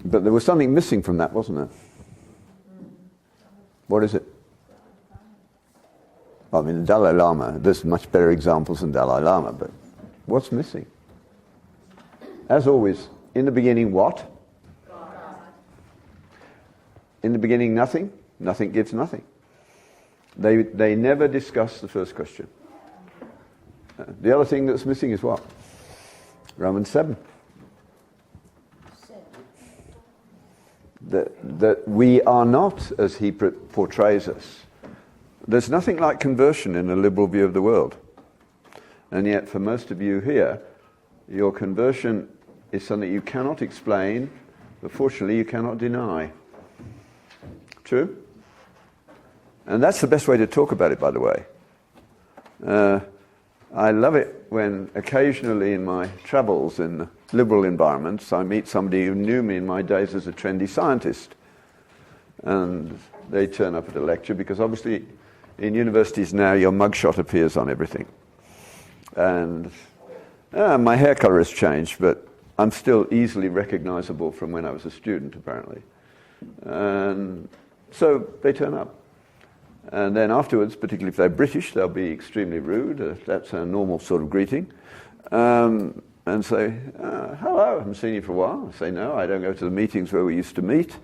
But there was something missing from that, wasn't there? What is it? I mean, the Dalai Lama, there's much better examples than Dalai Lama, but what's missing? As always, in the beginning, what? God. In the beginning, nothing? Nothing gives nothing. They never discuss the first question. The other thing that's missing is what? Romans 7. That we are not as he portrays us. There's nothing like conversion in a liberal view of the world. And yet, for most of you here, your conversion is something you cannot explain, but fortunately you cannot deny. True? And that's the best way to talk about it, by the way. I love it when occasionally in my travels in liberal environments, I meet somebody who knew me in my days as a trendy scientist. And they turn up at a lecture because obviously in universities now your mugshot appears on everything. And my hair color has changed, but I'm still easily recognizable from when I was a student, apparently. And so they turn up. And then afterwards, particularly if they're British, they'll be extremely rude. That's a normal sort of greeting. And say, hello, I haven't seen you for a while. I say, no, I don't go to the meetings where we used to meet.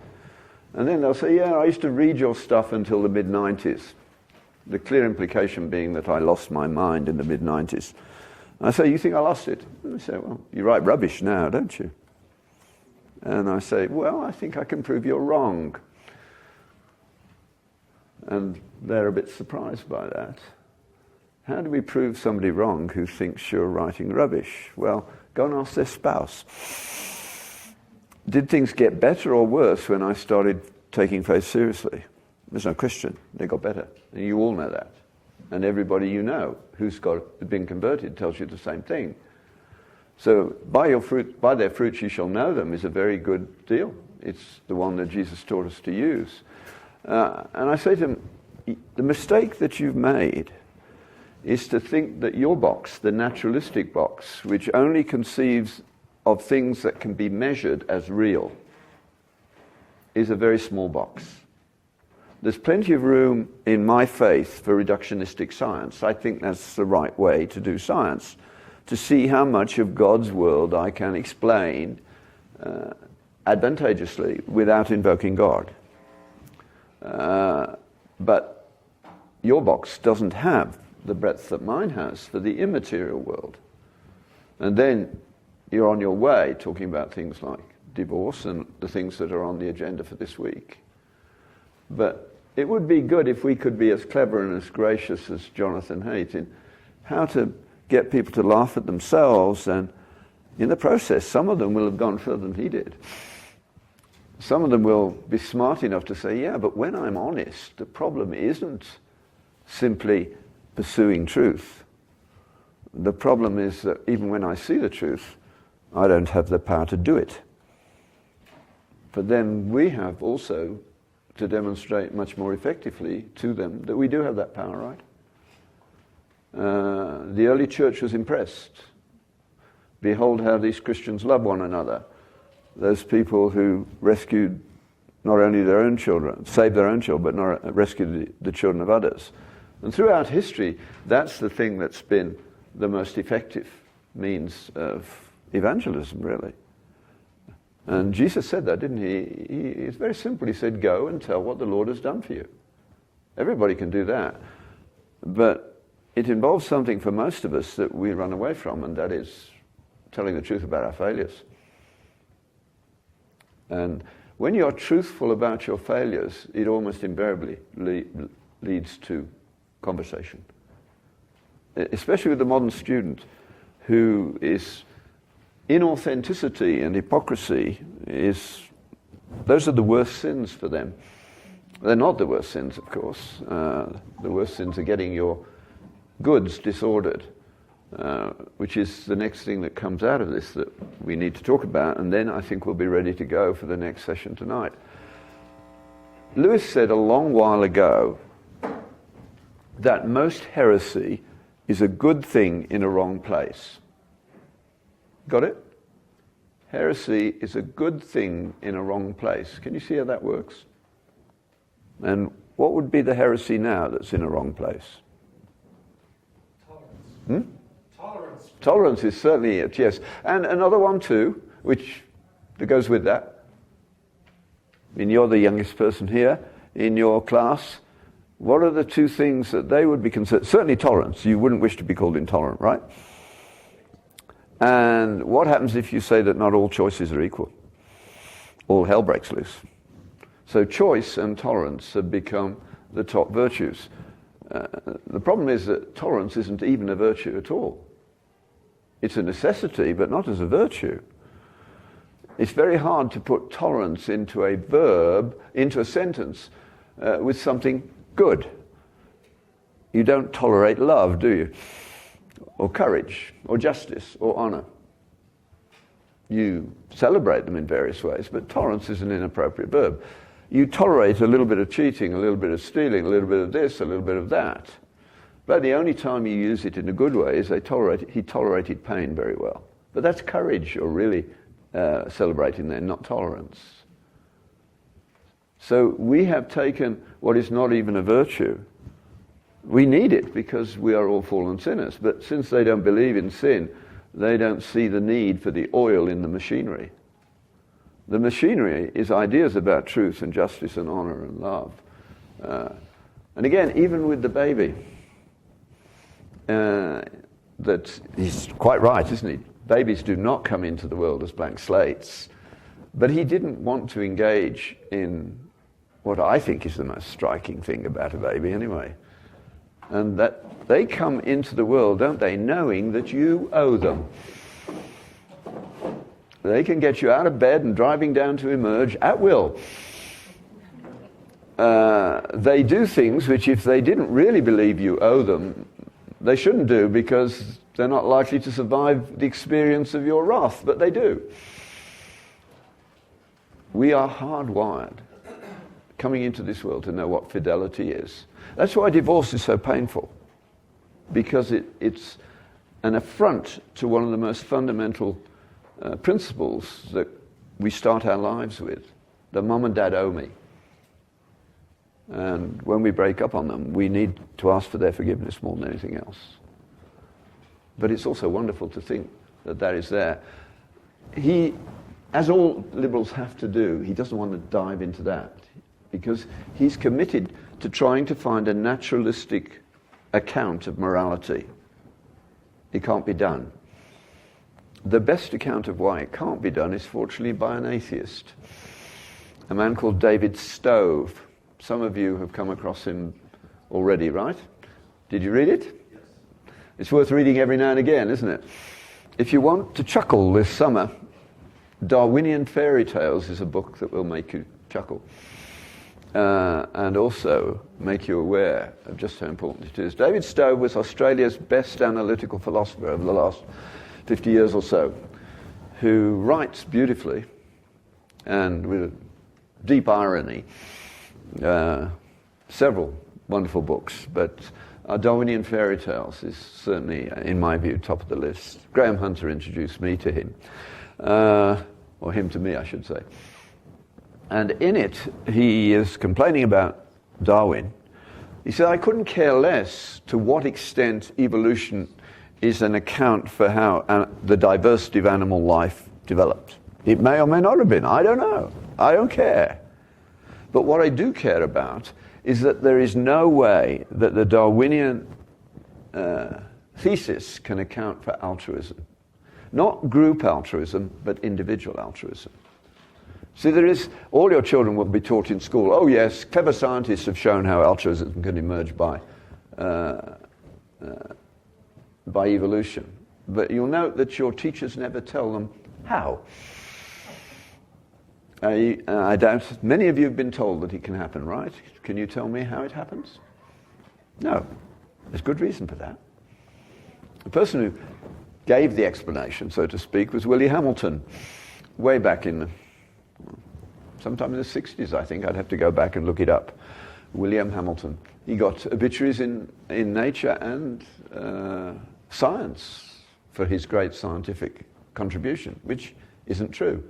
And then they'll say, yeah, I used to read your stuff until the mid-90s. The clear implication being that I lost my mind in the mid-90s. I say, you think I lost it? And they say, well, you write rubbish now, don't you? And I say, well, I think I can prove you're wrong. And they're a bit surprised by that. How do we prove somebody wrong who thinks you're writing rubbish? Well, go and ask their spouse. Did things get better or worse when I started taking faith seriously? There's no question. They got better. And you all know that. And everybody you know who's been converted tells you the same thing. So by their fruits you shall know them is a very good deal. It's the one that Jesus taught us to use. And I say to them, the mistake that you've made is to think that your box, the naturalistic box, which only conceives of things that can be measured as real, is a very small box. There's plenty of room in my faith for reductionistic science. I think that's the right way to do science, to see how much of God's world I can explain advantageously without invoking God. But your box doesn't have the breadth that mine has for the immaterial world. And then you're on your way talking about things like divorce and the things that are on the agenda for this week. But it would be good if we could be as clever and as gracious as Jonathan Haidt in how to get people to laugh at themselves, and in the process, some of them will have gone further than he did. Some of them will be smart enough to say, yeah, but when I'm honest, the problem isn't simply pursuing truth. The problem is that even when I see the truth, I don't have the power to do it. But then we have also to demonstrate much more effectively to them that we do have that power, right? The early church was impressed. Behold how these Christians love one another. Those people who rescued not only their own children, saved their own children, but not rescued the children of others. And throughout history, that's the thing that's been the most effective means of evangelism, really. And Jesus said that, didn't he? It's very simple. He said, go and tell what the Lord has done for you. Everybody can do that. But it involves something for most of us that we run away from, and that is telling the truth about our failures. And when you're truthful about your failures, it almost invariably leads to conversation. Especially with the modern student who is inauthenticity and hypocrisy those are the worst sins for them. They're not the worst sins, of course. The worst sins are getting your goods disordered, which is the next thing that comes out of this that we need to talk about, and then I think we'll be ready to go for the next session tonight. Lewis said a long while ago that most heresy is a good thing in a wrong place. Got it? heresy is a good thing in a wrong place. Can you see how that works? And what would be the heresy now that's in a wrong place? Tolerance. Tolerance. Tolerance is certainly it, yes. And another one too, which goes with that. I mean, you're the youngest person here in your class. What are the two things that they would be considered? Certainly tolerance. You wouldn't wish to be called intolerant, right? And what happens if you say that not all choices are equal? All hell breaks loose. So choice and tolerance have become the top virtues. The problem is that tolerance isn't even a virtue at all. It's a necessity, but not as a virtue. It's very hard to put tolerance into a verb, into a sentence, with something good. You don't tolerate love, do you? Or courage, or justice, or honor. You celebrate them in various ways, but tolerance is an inappropriate verb. You tolerate a little bit of cheating, a little bit of stealing, a little bit of this, a little bit of that. But the only time you use it in a good way is he tolerated pain very well. But that's courage you're really celebrating there, not tolerance. So we have taken what is not even a virtue. We need it because we are all fallen sinners. But since they don't believe in sin, they don't see the need for the oil in the machinery. The machinery is ideas about truth and justice and honor and love. And again, even with the baby, that he's quite right, isn't he? Babies do not come into the world as blank slates. But he didn't want to engage in what I think is the most striking thing about a baby anyway. And that they come into the world, don't they, knowing that you owe them. They can get you out of bed and driving down to emerge at will. They do things which, if they didn't really believe you owe them, they shouldn't do, because they're not likely to survive the experience of your wrath, but they do. We are hardwired coming into this world to know what fidelity is. That's why divorce is so painful, because it's an affront to one of the most fundamental principles that we start our lives with. The mum and dad owe me. And when we break up on them, we need to ask for their forgiveness more than anything else. But it's also wonderful to think that that is there. He, as all liberals have to do, he doesn't want to dive into that, because he's committed to trying to find a naturalistic account of morality. It can't be done. The best account of why it can't be done is fortunately by an atheist, a man called David Stove. Some of you have come across him already, right? Did you read it? Yes. It's worth reading every now and again, isn't it? If you want to chuckle this summer, Darwinian Fairy Tales is a book that will make you chuckle. And also make you aware of just how important it is. David Stove was Australia's best analytical philosopher over the last 50 years or so, who writes beautifully and with deep irony, several wonderful books, but Darwinian Fairy Tales is certainly, in my view, top of the list. Graham Hunter introduced me to him, or him to me, I should say. And in it, he is complaining about Darwin. He said, I couldn't care less to what extent evolution is an account for how the diversity of animal life developed. It may or may not have been. I don't know. I don't care. But what I do care about is that there is no way that the Darwinian thesis can account for altruism. Not group altruism, but individual altruism. See, there is, all your children will be taught in school, oh yes, clever scientists have shown how altruism can emerge by evolution. But you'll note that your teachers never tell them how. I doubt many of you have been told that it can happen, right? Can you tell me how it happens? No. There's good reason for that. The person who gave the explanation, so to speak, was Willie Hamilton, way back in sometime in the 60s, I think. I'd have to go back and look it up. William Hamilton. He got obituaries in Nature and Science for his great scientific contribution, which isn't true.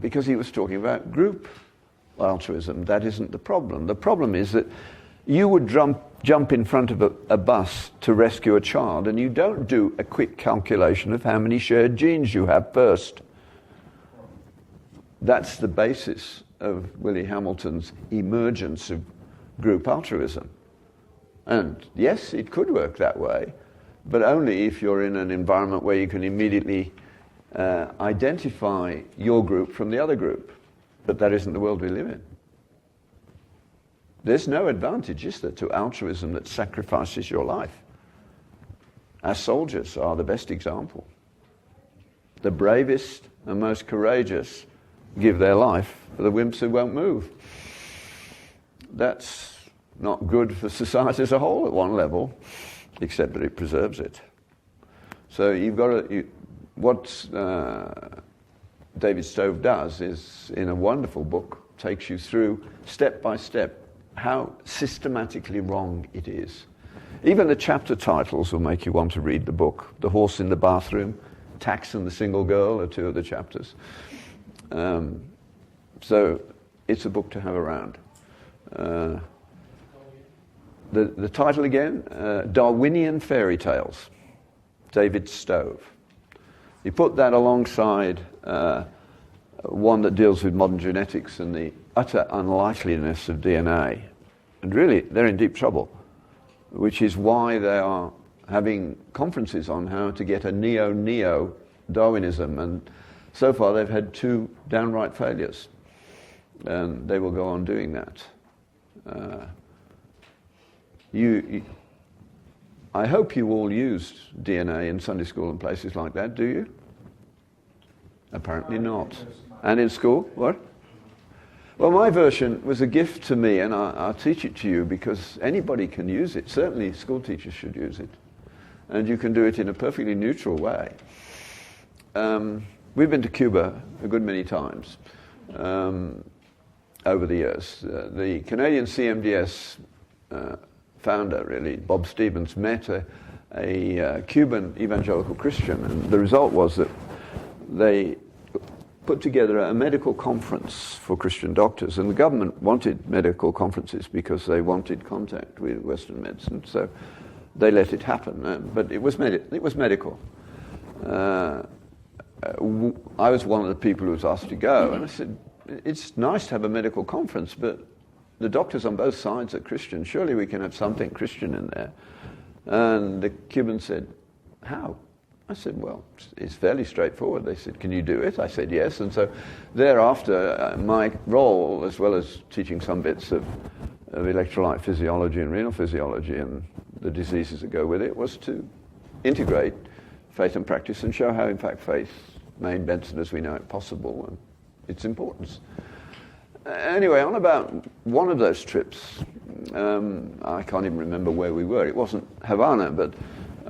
Because he was talking about group altruism. That isn't the problem. The problem is that you would jump in front of a bus to rescue a child, and you don't do a quick calculation of how many shared genes you have first. That's the basis of Willie Hamilton's emergence of group altruism. And yes, it could work that way, but only if you're in an environment where you can immediately identify your group from the other group. But that isn't the world we live in. There's no advantage, is there, to altruism that sacrifices your life. Our soldiers are the best example. The bravest and most courageous give their life for the wimps who won't move. That's not good for society as a whole at one level, except that it preserves it. So you've got to... What David Stove does is, in a wonderful book, takes you through, step by step, how systematically wrong it is. Even the chapter titles will make you want to read the book. The Horse in the Bathroom, Tax and the Single Girl are two of the chapters. So it's a book to have around. The title again, Darwinian Fairy Tales, David Stove. You put that alongside one that deals with modern genetics and the utter unlikeliness of DNA, and really they're in deep trouble, which is why they are having conferences on how to get a neo-Darwinism, and so far they've had 2 downright failures, and they will go on doing that. I hope you all used DNA in Sunday school and places like that, do you? Apparently not. And in school, what? Well, my version was a gift to me, and I'll teach it to you because anybody can use it. Certainly school teachers should use it. And you can do it in a perfectly neutral way. We've been to Cuba a good many times over the years. The Canadian CMDS founder, really, Bob Stevens, met a Cuban evangelical Christian, and the result was that they put together a medical conference for Christian doctors, and the government wanted medical conferences because they wanted contact with Western medicine, so they let it happen. But it was medical. I was one of the people who was asked to go, and I said, it's nice to have a medical conference, but the doctors on both sides are Christian. Surely we can have something Christian in there. And the Cuban said, how? I said, well, it's fairly straightforward. They said, can you do it? I said, yes. And so thereafter, my role, as well as teaching some bits of electrolyte physiology and renal physiology and the diseases that go with it, was to integrate faith and practice and show how, in fact, faith made medicine as we know it possible and its importance. Anyway, on about one of those trips, I can't even remember where we were. It wasn't Havana, but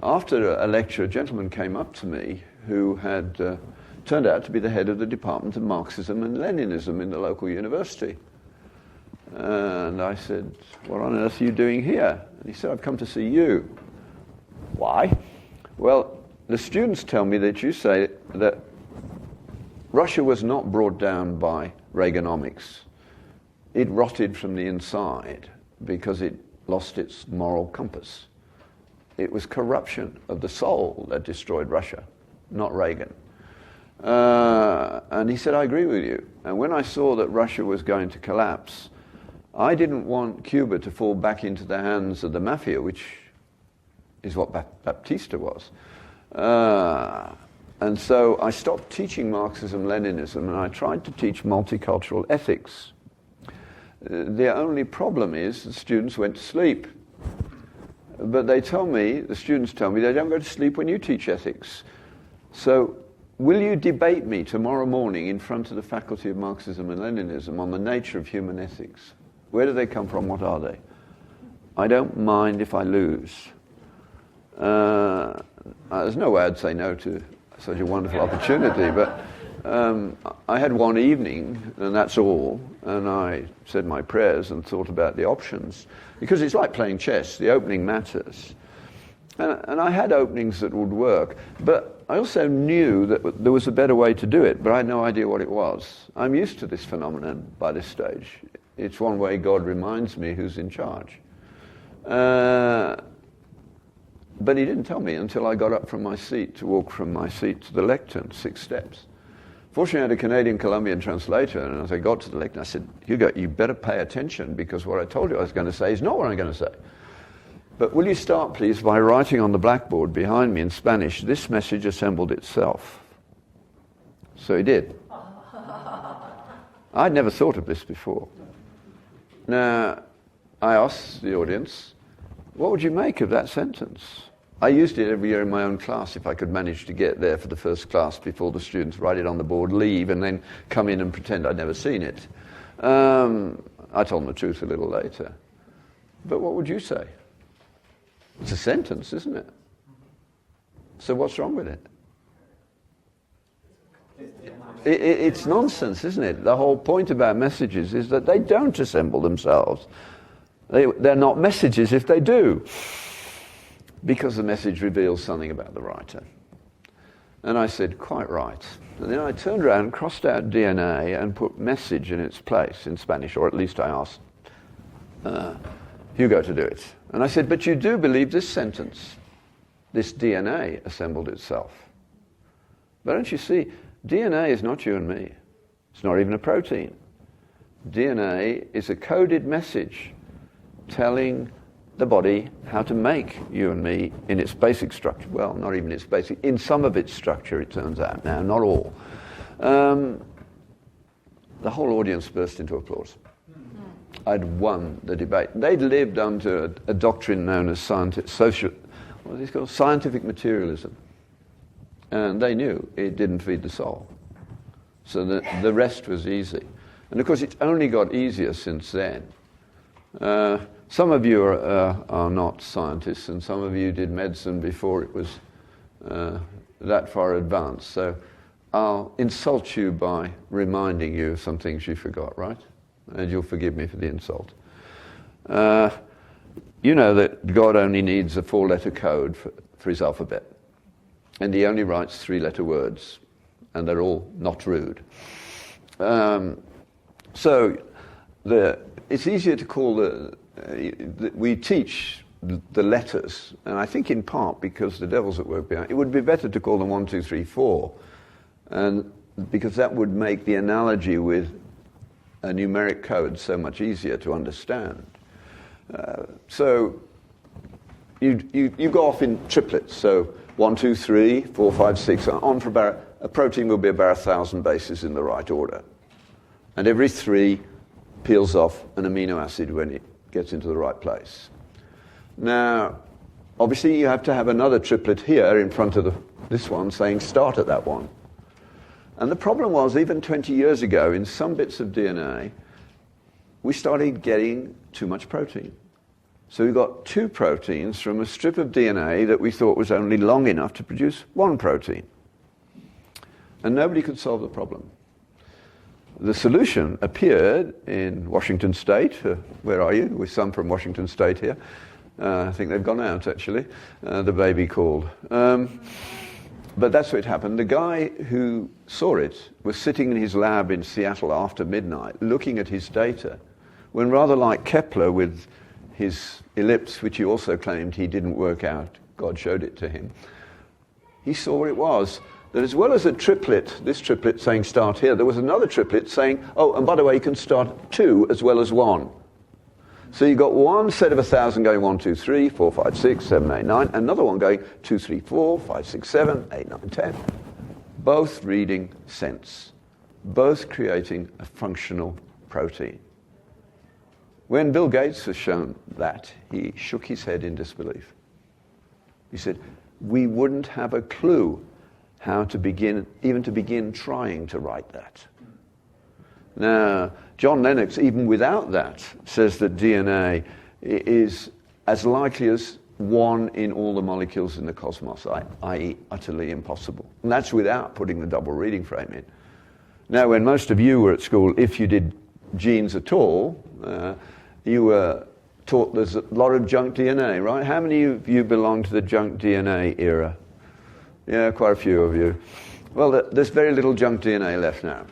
after a lecture, a gentleman came up to me who had turned out to be the head of the Department of Marxism and Leninism in the local university. And I said, what on earth are you doing here? And he said, I've come to see you. Why? Well, the students tell me that you say that Russia was not brought down by Reaganomics. It rotted from the inside because it lost its moral compass. It was corruption of the soul that destroyed Russia, not Reagan. And he said, I agree with you. And when I saw that Russia was going to collapse, I didn't want Cuba to fall back into the hands of the mafia, which is what Baptista was. And so I stopped teaching Marxism-Leninism, and I tried to teach multicultural ethics. The only problem is the students went to sleep. But the students tell me, they don't go to sleep when you teach ethics. So will you debate me tomorrow morning in front of the Faculty of Marxism and Leninism on the nature of human ethics? Where do they come from? What are they? I don't mind if I lose. There's no way I'd say no to such a wonderful opportunity, but I had one evening, and that's all, and I said my prayers and thought about the options, because it's like playing chess. The opening matters. And I had openings that would work, but I also knew that there was a better way to do it, but I had no idea what it was. I'm used to this phenomenon by this stage. It's one way God reminds me who's in charge. But he didn't tell me until I got up from my seat to walk from my seat to the lectern, 6 steps. Fortunately, I had a Canadian-Colombian translator, and as I got to the lectern, I said, Hugo, you better pay attention, because what I told you I was going to say is not what I'm going to say. But will you start, please, by writing on the blackboard behind me in Spanish, this message assembled itself. So he did. I'd never thought of this before. Now, I asked the audience, what would you make of that sentence? I used it every year in my own class if I could manage to get there for the first class before the students write it on the board, leave, and then come in and pretend I'd never seen it. I told them the truth a little later. But what would you say? It's a sentence, isn't it? So what's wrong with it? It's nonsense, isn't it? The whole point about messages is that they don't assemble themselves. They're not messages if they do, because the message reveals something about the writer. And I said, quite right. And then I turned around, crossed out DNA, and put message in its place in Spanish, or at least I asked Hugo to do it. And I said, but you do believe this sentence, this DNA assembled itself. But don't you see, DNA is not you and me. It's not even a protein. DNA is a coded message telling the body how to make you and me in its basic structure. Well, not even its basic, in some of its structure, it turns out now, not all. The whole audience burst into applause. I'd won the debate. They'd lived under a doctrine known as scientific materialism. And they knew it didn't feed the soul. So the rest was easy. And of course, it's only got easier since then. Some of you are not scientists, and some of you did medicine before it was that far advanced. So I'll insult you by reminding you of some things you forgot, right? And you'll forgive me for the insult. You know that God only needs a 4-letter code for his alphabet. And he only writes 3-letter words. And they're all not rude. So it's easier to call we teach the letters. And I think in part because the devil's at work behind. It would be better to call them 1, 2, 3, 4. And because that would make the analogy with a numeric code so much easier to understand. So you go off in triplets. So 1, 2, 3, 4, 5, 6, on for about, a protein will be about 1,000 bases in the right order. And every 3 peels off an amino acid when it gets into the right place. Now, obviously you have to have another triplet here in front of this one saying start at that one. And the problem was, even 20 years ago, in some bits of DNA, we started getting too much protein. So we got 2 proteins from a strip of DNA that we thought was only long enough to produce 1 protein. And nobody could solve the problem. The solution appeared in Washington State. Where are you? With some from Washington State here. I think they've gone out, actually. The baby called. But that's what happened. The guy who saw it was sitting in his lab in Seattle after midnight, looking at his data, when rather like Kepler with his ellipse, which he also claimed he didn't work out, God showed it to him, he saw what it was. That as well as a triplet, this triplet saying start here, there was another triplet saying, oh, and by the way, you can start 2 as well as 1. So you got one set of 1,000 going 1, 2, 3, 4, 5, 6, 7, 8, 9, another one going 2, 3, 4, 5, 6, 7, 8, 9, 10. Both reading sense, both creating a functional protein. When Bill Gates was shown that, he shook his head in disbelief. He said, we wouldn't have a clue how to begin, even to begin trying to write that. Now, John Lennox, even without that, says that DNA is as likely as 1 in all the molecules in the cosmos, i.e. utterly impossible. And that's without putting the double reading frame in. Now, when most of you were at school, if you did genes at all, you were taught there's a lot of junk DNA, right? How many of you belong to the junk DNA era? Yeah, quite a few of you. Well, there's very little junk DNA left now.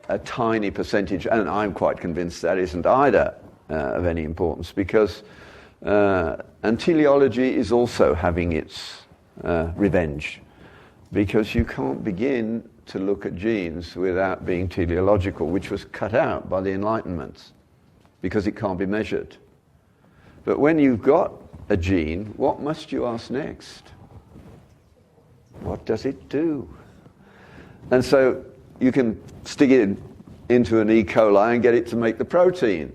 A tiny percentage, and I'm quite convinced that isn't either of any importance, because and teleology is also having its revenge, because you can't begin to look at genes without being teleological, which was cut out by the Enlightenment, because it can't be measured. But when you've got a gene, what must you ask next? What does it do? And so you can stick it into an E. coli and get it to make the protein.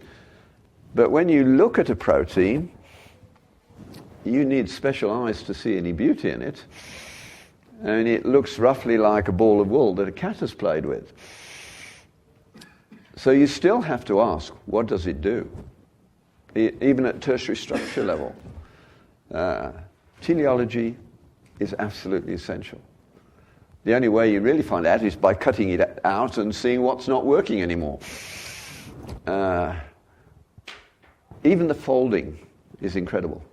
But when you look at a protein, you need special eyes to see any beauty in it. And it looks roughly like a ball of wool that a cat has played with. So you still have to ask, what does it do? Even at tertiary structure level. Teleology is absolutely essential. The only way you really find out is by cutting it out and seeing what's not working anymore. Even the folding is incredible.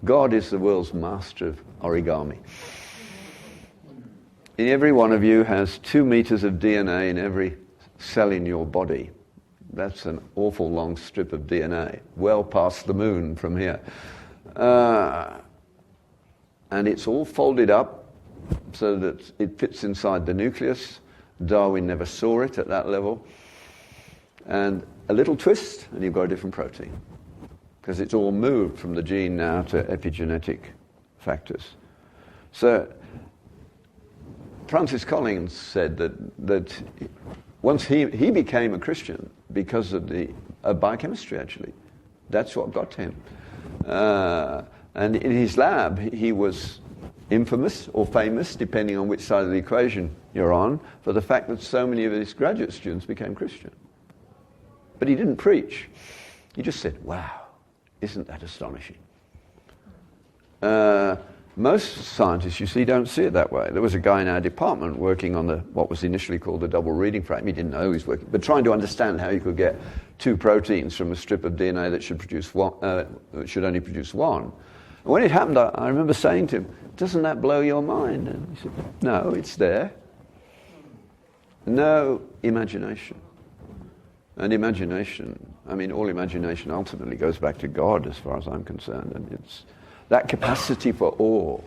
God is the world's master of origami. Every one of you has 2 meters of DNA in every cell in your body. That's an awful long strip of DNA, well past the moon from here. And it's all folded up so that it fits inside the nucleus. Darwin never saw it at that level. And a little twist, and you've got a different protein. Because it's all moved from the gene now to epigenetic factors. So Francis Collins said that once he became a Christian because of biochemistry, actually. That's what got him. And in his lab, he was infamous or famous, depending on which side of the equation you're on, for the fact that so many of his graduate students became Christian. But he didn't preach. He just said, wow, isn't that astonishing? Most scientists, you see, don't see it that way. There was a guy in our department working on what was initially called the double reading frame. He didn't know he was working, but trying to understand how you could get 2 proteins from a strip of DNA that should only produce 1. And when it happened, I remember saying to him, doesn't that blow your mind? And he said, no, it's there. No imagination. And imagination, I mean, all imagination ultimately goes back to God as far as I'm concerned. And it's that capacity for awe,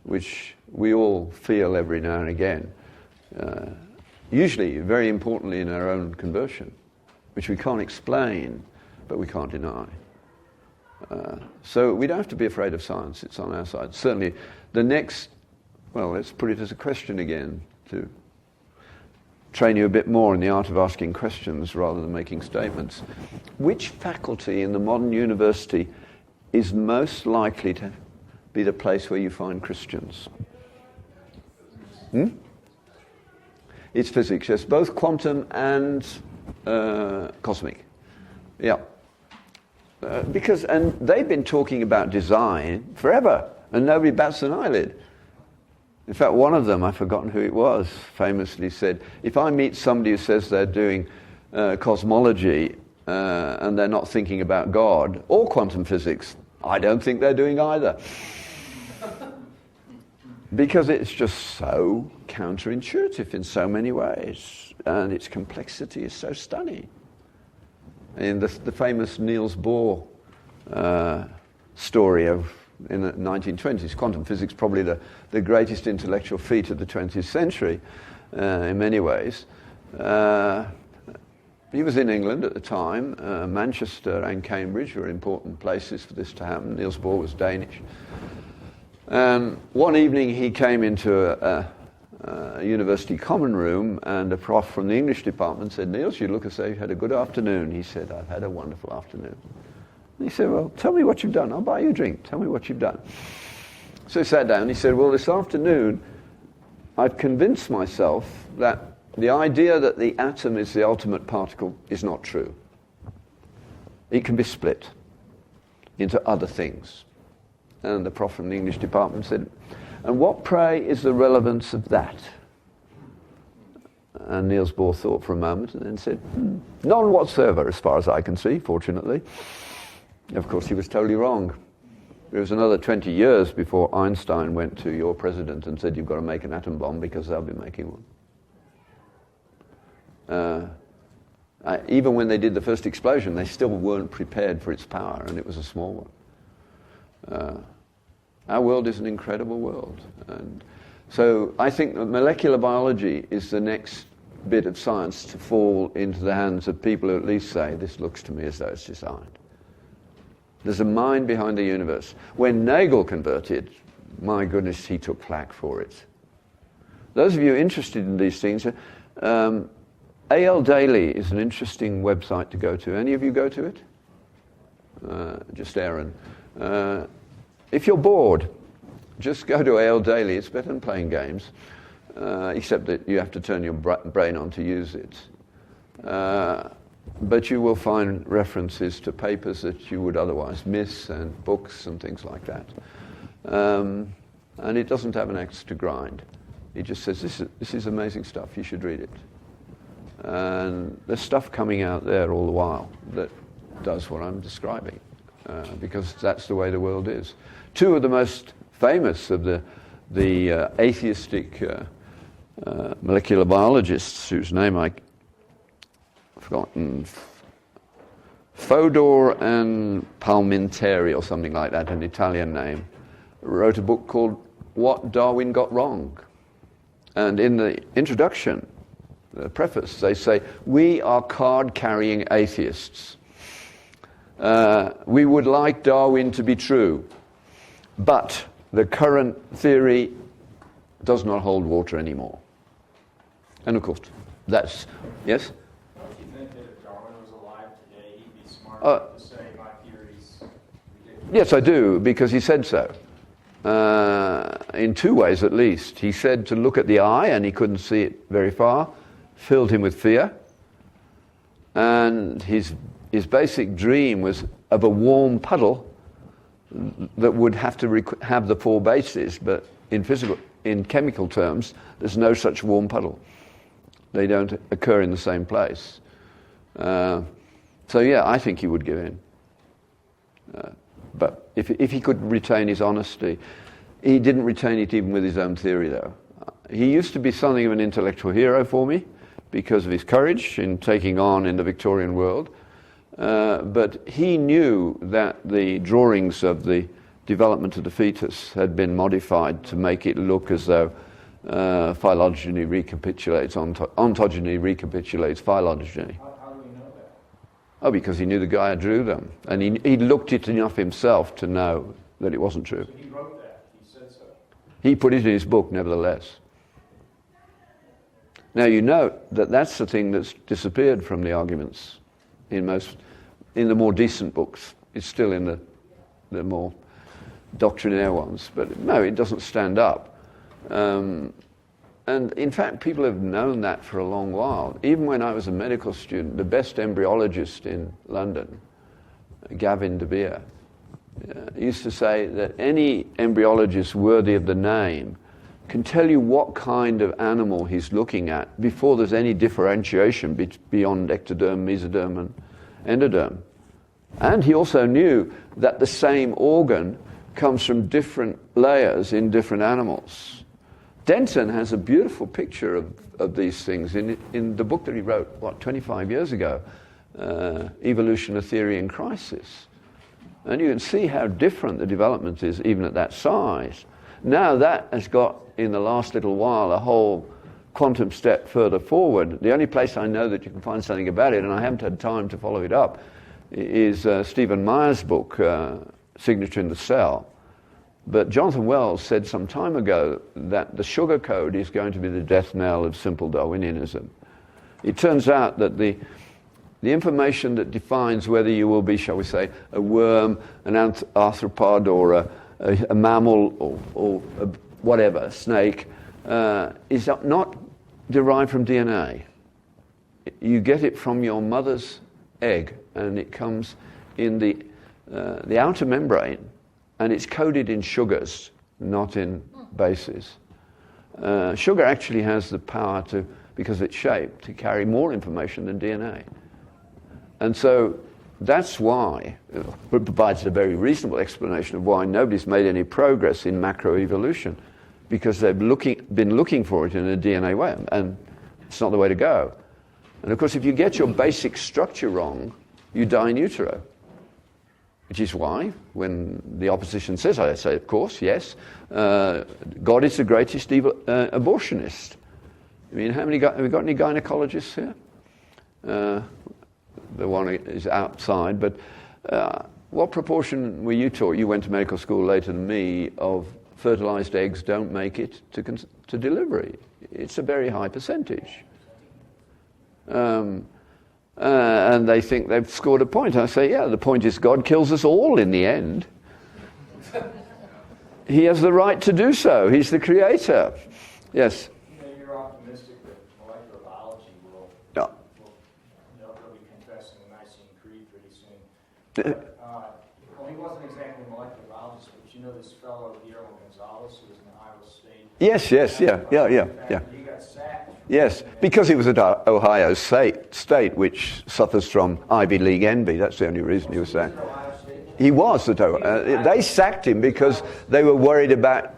which we all feel every now and again, usually, very importantly, in our own conversion, which we can't explain, but we can't deny. So we don't have to be afraid of science. It's on our side. Certainly, let's put it as a question again, to train you a bit more in the art of asking questions rather than making statements. Which faculty in the modern university is most likely to be the place where you find Christians? It's physics, yes, both quantum and cosmic. Yeah. And they've been talking about design forever, and nobody bats an eyelid. In fact, one of them, I've forgotten who it was, famously said, if I meet somebody who says they're doing cosmology and they're not thinking about God or quantum physics, I don't think they're doing either. Because it's just so counterintuitive in so many ways, and its complexity is so stunning. In the famous Niels Bohr story in the 1920s, quantum physics probably the greatest intellectual feat of the 20th century in many ways. He was in England at the time. Manchester and Cambridge were important places for this to happen. Niels Bohr was Danish. One evening he came into a university common room, and a prof from the English department said, Niels, you look as though you had a good afternoon. He said, I've had a wonderful afternoon. And he said, well, tell me what you've done. I'll buy you a drink. Tell me what you've done. So he sat down and he said, well, this afternoon I've convinced myself that the idea that the atom is the ultimate particle is not true. It can be split into other things. And the prof from the English department said, and what, pray, is the relevance of that? And Niels Bohr thought for a moment and then said, none whatsoever, as far as I can see, fortunately. Of course, he was totally wrong. It was another 20 years before Einstein went to your president and said, you've got to make an atom bomb because they'll be making one. Even when they did the first explosion, they still weren't prepared for its power, and it was a small one. Our world is an incredible world. And so I think that molecular biology is the next bit of science to fall into the hands of people who at least say, this looks to me as though it's designed. There's a mind behind the universe. When Nagel converted, my goodness, he took flack for it. Those of you interested in these things, AL Daily is an interesting website to go to. Any of you go to it? Just Aaron. If you're bored, just go to AL Daily. It's better than playing games, except that you have to turn your brain on to use it. But you will find references to papers that you would otherwise miss, and books and things like that. And it doesn't have an axe to grind. It just says, this is amazing stuff, you should read it. And there's stuff coming out there all the while that does what I'm describing, because that's the way the world is. Two of the most famous of the atheistic molecular biologists, whose name I've forgotten, Fodor and Palminteri or something like that, an Italian name, wrote a book called What Darwin Got Wrong. And in the introduction, the preface, they say, we are card-carrying atheists. We would like Darwin to be true, but the current theory does not hold water anymore. And of course, that's, yes? Don't you think that if Darwin was alive today, he'd be smart enough to say my theory's ridiculous? Yes, I do, because he said so. In two ways at least. He said to look at the eye, and he couldn't see it very far, filled him with fear. And his basic dream was of a warm puddle that would have to have the four bases, but in chemical terms, there's no such warm puddle. They don't occur in the same place. So yeah, I think he would give in. But if he could retain his honesty, he didn't retain it even with his own theory, though. He used to be something of an intellectual hero for me because of his courage in taking on in the Victorian world. But he knew that the drawings of the development of the fetus had been modified to make it look as though phylogeny recapitulates, ontogeny recapitulates phylogeny. How do we know that? Oh, because he knew the guy who drew them. And he looked it enough himself to know that it wasn't true. So he wrote that. He said so. He put it in his book, nevertheless. Now, you note that that's the thing that's disappeared from the arguments in the more decent books. It's still in the more doctrinaire ones. But no, it doesn't stand up. And in fact, people have known that for a long while. Even when I was a medical student, the best embryologist in London, Gavin De Beer, used to say that any embryologist worthy of the name can tell you what kind of animal he's looking at before there's any differentiation beyond ectoderm, mesoderm, and endoderm. And he also knew that the same organ comes from different layers in different animals. Denton has a beautiful picture of these things in the book that he wrote, 25 years ago, Evolution, a Theory in Crisis. And you can see how different the development is even at that size. Now that has got, in the last little while, a whole quantum step further forward. The only place I know that you can find something about it, and I haven't had time to follow it up, is Stephen Meyer's book, Signature in the Cell. But Jonathan Wells said some time ago that the sugar code is going to be the death knell of simple Darwinianism. It turns out that the information that defines whether you will be, shall we say, a worm, an arthropod, or a mammal, or a whatever, a snake, is not derived from DNA. You get it from your mother's egg, and it comes in the outer membrane, and it's coded in sugars, not in bases. Sugar actually has the power to, because of its shape, to carry more information than DNA. And so that's why, it provides a very reasonable explanation of why nobody's made any progress in macroevolution, because they've been looking for it in a DNA way, and it's not the way to go. And of course, if you get your basic structure wrong, you die in utero. Which is why, when the opposition says, I say, of course, yes, God is the greatest evil, abortionist. I mean, have we got any gynecologists here? The one is outside, but what proportion were you taught? You went to medical school later than me, of fertilized eggs don't make it to delivery. It's a very high percentage. And they think they've scored a point. I say, yeah, the point is God kills us all in the end. He has the right to do so. He's the creator. Yes? You're optimistic that molecular biology will Yeah. they'll be confessing the Nicene Creed pretty soon. Well, he wasn't exactly a molecular biologist, but you know this fellow, Guillermo Gonzalez, who was in Iowa State? Yes, yeah. He got sacked. Yes, because he was at Ohio State, which suffers from Ivy League envy. That's the only reason he was sacked. He was at Ohio. They sacked him because they were worried about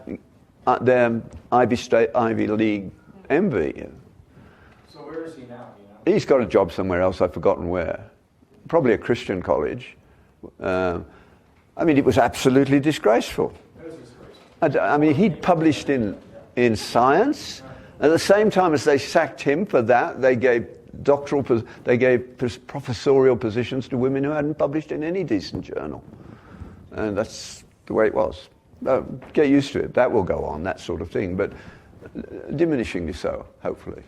their Ivy League envy. So where is he now? Do you know? He's got a job somewhere else. I've forgotten where. Probably a Christian college. I mean, it was absolutely disgraceful. It was disgraceful. I mean, he'd published in Science. At the same time as they sacked him for that, they gave professorial positions to women who hadn't published in any decent journal. And that's the way it was. Get used to it. That will go on, that sort of thing, but diminishingly so, hopefully.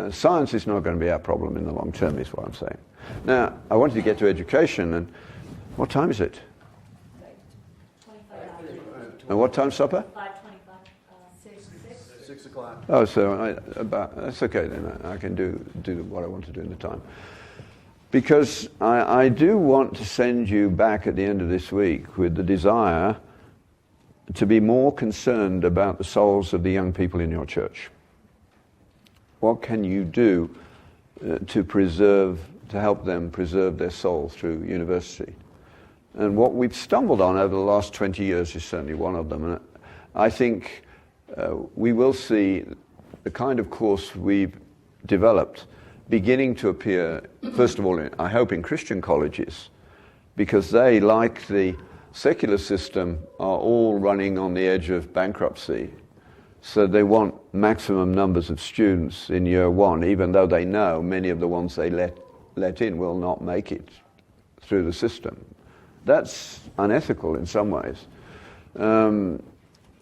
Science is not going to be our problem in the long term, is what I'm saying. Now, I wanted to get to education, and what time is it? 25. And what time's supper? 5:25. 6 o'clock. Oh, so that's okay then. I can do what I want to do in the time. Because I do want to send you back at the end of this week with the desire to be more concerned about the souls of the young people in your church. What can you do to help them preserve their soul through university? And what we've stumbled on over the last 20 years is certainly one of them. And I think we will see the kind of course we've developed beginning to appear, first of all, I hope in Christian colleges, because they, like the secular system, are all running on the edge of bankruptcy. So they want maximum numbers of students in year one, even though they know many of the ones they let in will not make it through the system. That's unethical in some ways.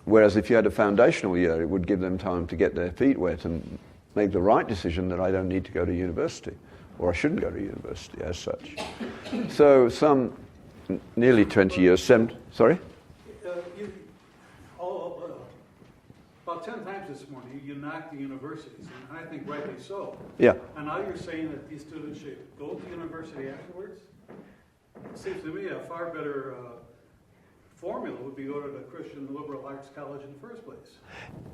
Whereas if you had a foundational year, it would give them time to get their feet wet and make the right decision that I don't need to go to university, or I shouldn't go to university as such. So some nearly 20 years, sorry? About 10 times this morning, you knocked the universities, and I think rightly so. Yeah. And now you're saying that these students should go to university afterwards? It seems to me a far better formula would be go to the Christian liberal arts college in the first place.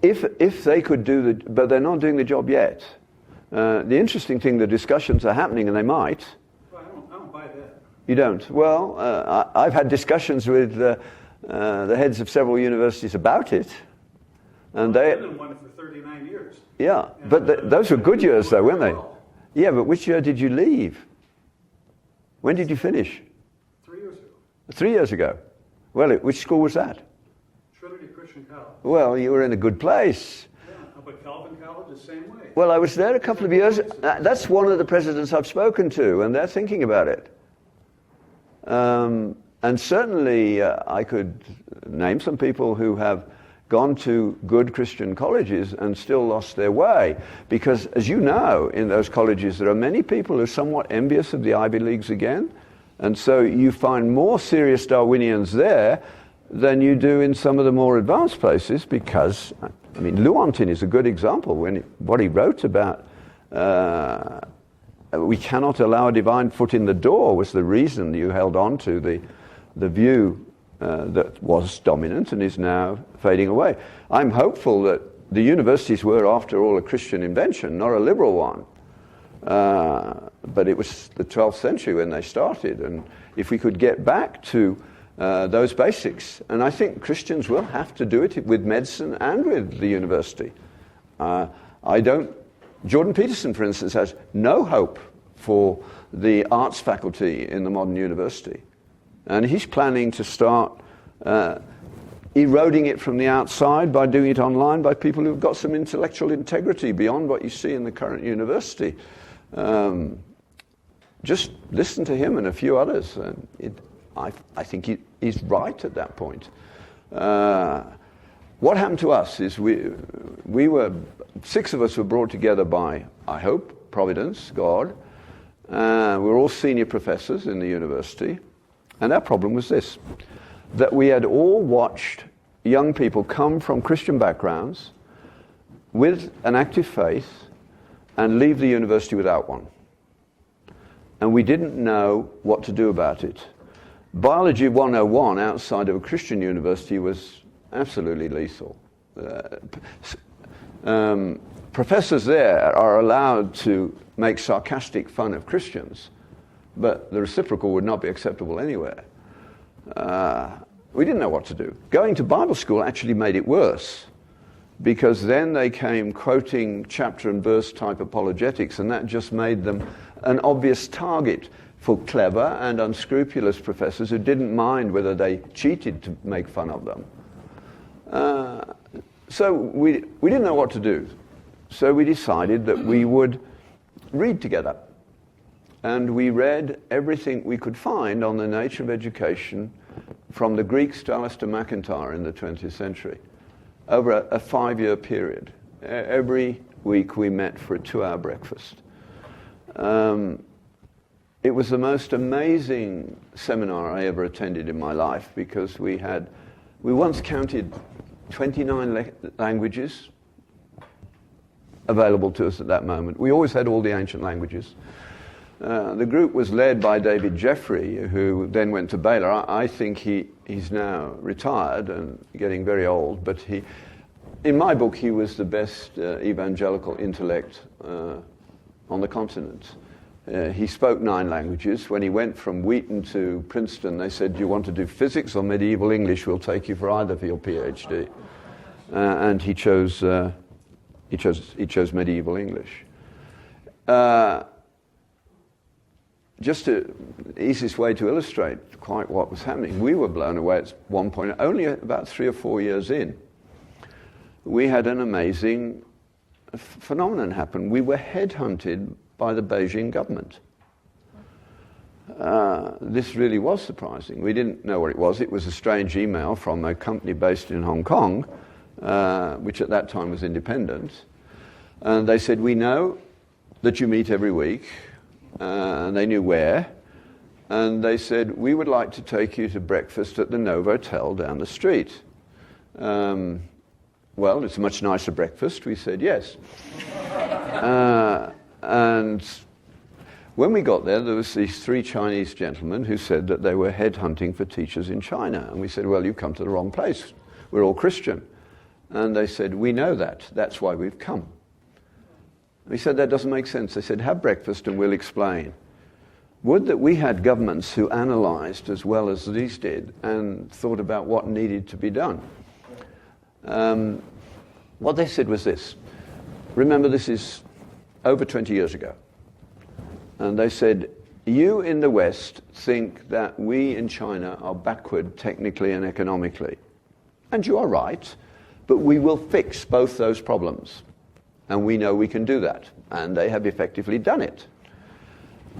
If they could do but they're not doing the job yet. The interesting thing, the discussions are happening, and they might. Well, I don't buy that. You don't? Well, I've had discussions with the heads of several universities about it. And I've been in one for 39 years. Yeah, but those were good years though, weren't they? Well. Yeah, but which year did you leave? When did you finish? 3 years ago. 3 years ago. Well, which school was that? Trinity Christian College. Well, you were in a good place. Yeah, but Calvin College the same way. Well, I was there a couple of years. That's one of the presidents I've spoken to, and they're thinking about it. And certainly I could name some people who have gone to good Christian colleges and still lost their way. Because, as you know, in those colleges there are many people who are somewhat envious of the Ivy Leagues again. And so you find more serious Darwinians there than you do in some of the more advanced places, because, I mean, Lewontin is a good example. What he wrote about we cannot allow a divine foot in the door was the reason you held on to the view that was dominant and is now fading away. I'm hopeful that the universities were, after all, a Christian invention, not a liberal one. But it was the 12th century when they started, and if we could get back to those basics, and I think Christians will have to do it with medicine and with the university. Jordan Peterson, for instance, has no hope for the arts faculty in the modern university. And he's planning to start eroding it from the outside by doing it online by people who've got some intellectual integrity beyond what you see in the current university. Just listen to him and a few others. And I think he's right at that point. What happened to us is we were, 6 of us were brought together by, I hope, Providence, God. We were all senior professors in the university. And our problem was this, that we had all watched young people come from Christian backgrounds with an active faith and leave the university without one. And we didn't know what to do about it. Biology 101 outside of a Christian university was absolutely lethal. Professors there are allowed to make sarcastic fun of Christians, but the reciprocal would not be acceptable anywhere. We didn't know what to do. Going to Bible school actually made it worse, because then they came quoting chapter and verse type apologetics, and that just made them an obvious target for clever and unscrupulous professors who didn't mind whether they cheated to make fun of them. So we didn't know what to do. So we decided that we would read together. And we read everything we could find on the nature of education from the Greeks to Alistair MacIntyre in the 20th century over a 5-year period. Every week we met for a 2-hour breakfast. It was the most amazing seminar I ever attended in my life, because we once counted 29 languages available to us at that moment. We always had all the ancient languages. The group was led by David Jeffrey, who then went to Baylor. I think he's now retired and getting very old, but in my book, he was the best evangelical intellect on the continent. He spoke 9 languages. When he went from Wheaton to Princeton, they said, "Do you want to do physics or medieval English? We'll take you for either for your PhD." And he chose medieval English. Just the easiest way to illustrate quite what was happening, we were blown away at one point, only about 3 or 4 years in. We had an amazing phenomenon happen. We were headhunted by the Beijing government. This really was surprising. We didn't know what it was. It was a strange email from a company based in Hong Kong, which at that time was independent. And they said, "We know that you meet every week." And they knew where. And they said, "We would like to take you to breakfast at the Novotel down the street." Well, it's a much nicer breakfast. We said yes. And when we got there was these 3 Chinese gentlemen who said that they were headhunting for teachers in China. And we said, "Well, you've come to the wrong place. We're all Christian." And they said, "We know that. That's why we've come." We said, "That doesn't make sense." They said, "Have breakfast and we'll explain." Would that we had governments who analysed as well as these did and thought about what needed to be done. What they said was this. Remember, this is over 20 years ago. And they said, "You in the West think that we in China are backward technically and economically. And you are right, but we will fix both those problems. And we know we can do that." And they have effectively done it.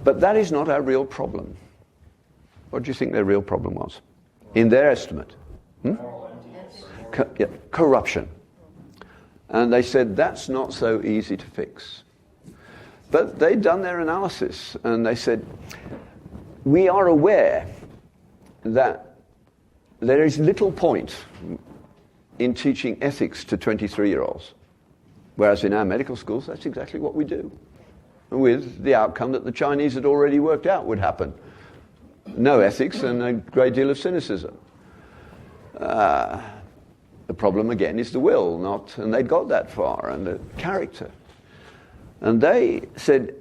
But that is not our real problem. What do you think their real problem was? In their estimate? Corruption. And they said, that's not so easy to fix. But they'd done their analysis, and they said, "We are aware that there is little point in teaching ethics to 23-year-olds. Whereas in our medical schools, that's exactly what we do, with the outcome that the Chinese had already worked out would happen. No ethics and a great deal of cynicism. The problem, again, is the will, and they'd got that far, and the character. And they said,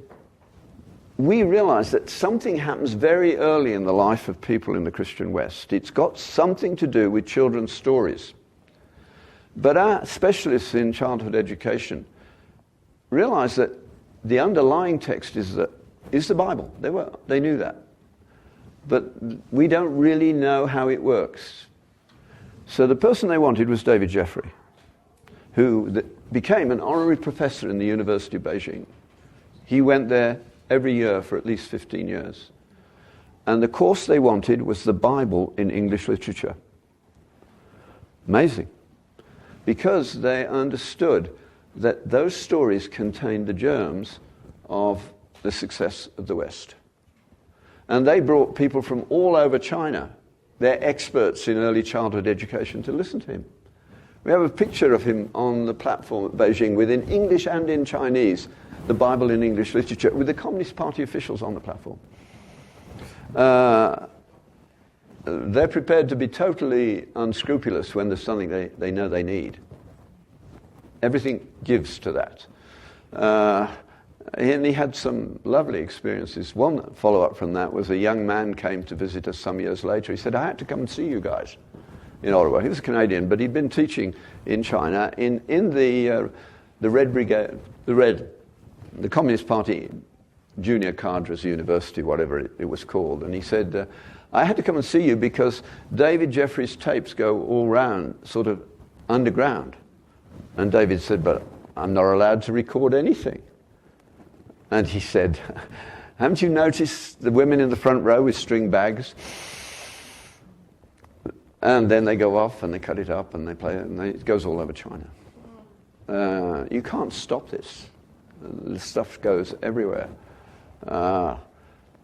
we realize that something happens very early in the life of people in the Christian West. It's got something to do with children's stories. But our specialists in childhood education realize that the underlying text is the Bible. They knew that. But we don't really know how it works. So the person they wanted was David Jeffrey, who became an honorary professor in the University of Beijing. He went there every year for at least 15 years. And the course they wanted was the Bible in English literature. Amazing. Because they understood that those stories contained the germs of the success of the West. And they brought people from all over China. They're experts in early childhood education to listen to him. We have a picture of him on the platform at Beijing with, in English and in Chinese, the Bible in English literature, with the Communist Party officials on the platform. They're prepared to be totally unscrupulous when there's something they know they need. Everything gives to that. And he had some lovely experiences. One follow-up from that was a young man came to visit us some years later. He said, I had to come and see you guys in Ottawa. He was a Canadian, but he'd been teaching in China in the Red Brigade, the Communist Party Junior Cadres University, whatever it was called. And he said, I had to come and see you because David Jeffrey's tapes go all round, sort of underground. And David said, but I'm not allowed to record anything. And he said, haven't you noticed the women in the front row with string bags? And then they go off and they cut it up and they play it, and it goes all over China. You can't stop this. This stuff goes everywhere.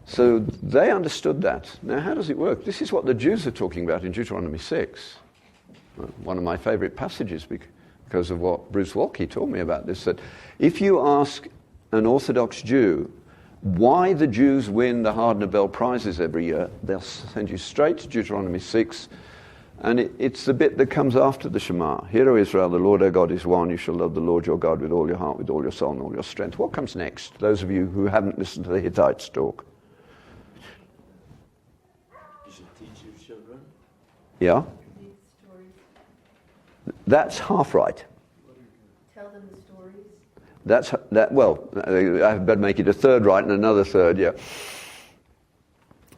So they understood that. Now, how does it work? This is what the Jews are talking about in Deuteronomy 6. One of my favorite passages because of what Bruce Walke told me about this, that if you ask an Orthodox Jew why the Jews win the Hard Nobel Prizes every year, they'll send you straight to Deuteronomy 6, and it's the bit that comes after the Shema. Hear, O Israel, the Lord our God is one. You shall love the Lord your God with all your heart, with all your soul, and all your strength. What comes next? Those of you who haven't listened to the Hittites talk. You should teach your children. Yeah? Read stories. That's half right. Tell them the stories. I better make it a third right and another third, yeah.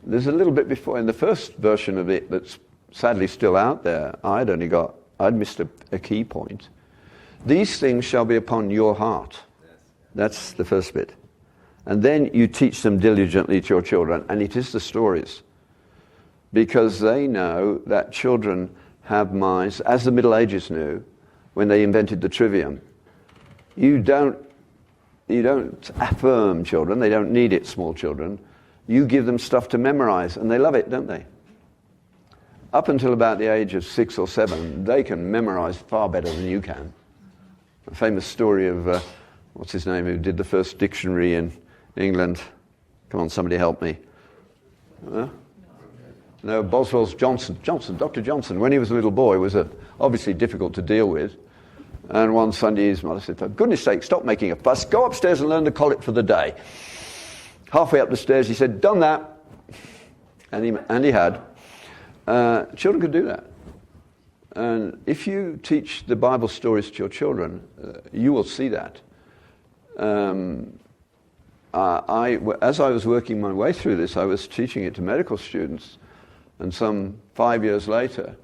There's a little bit before, in the first version of it that's sadly still out there, I'd missed a key point. These things shall be upon your heart. That's the first bit. And then you teach them diligently to your children, and it is the stories. Because they know that children have minds, as the Middle Ages knew, when they invented the trivium. You don't affirm children, they don't need it, small children. You give them stuff to memorize, and they love it, don't they? Up until about the age of 6 or 7, they can memorize far better than you can. A famous story of, what's his name, who did the first dictionary in England. Come on, somebody help me. No, Boswell's Johnson, Dr. Johnson, when he was a little boy, was obviously difficult to deal with. And one Sunday his mother said, for goodness sake, stop making a fuss, go upstairs and learn the collect for the day. Halfway up the stairs he said, done that. And he had. Children could do that. And if you teach the Bible stories to your children, you will see that. As I was working my way through this, I was teaching it to medical students. And some 5 years later,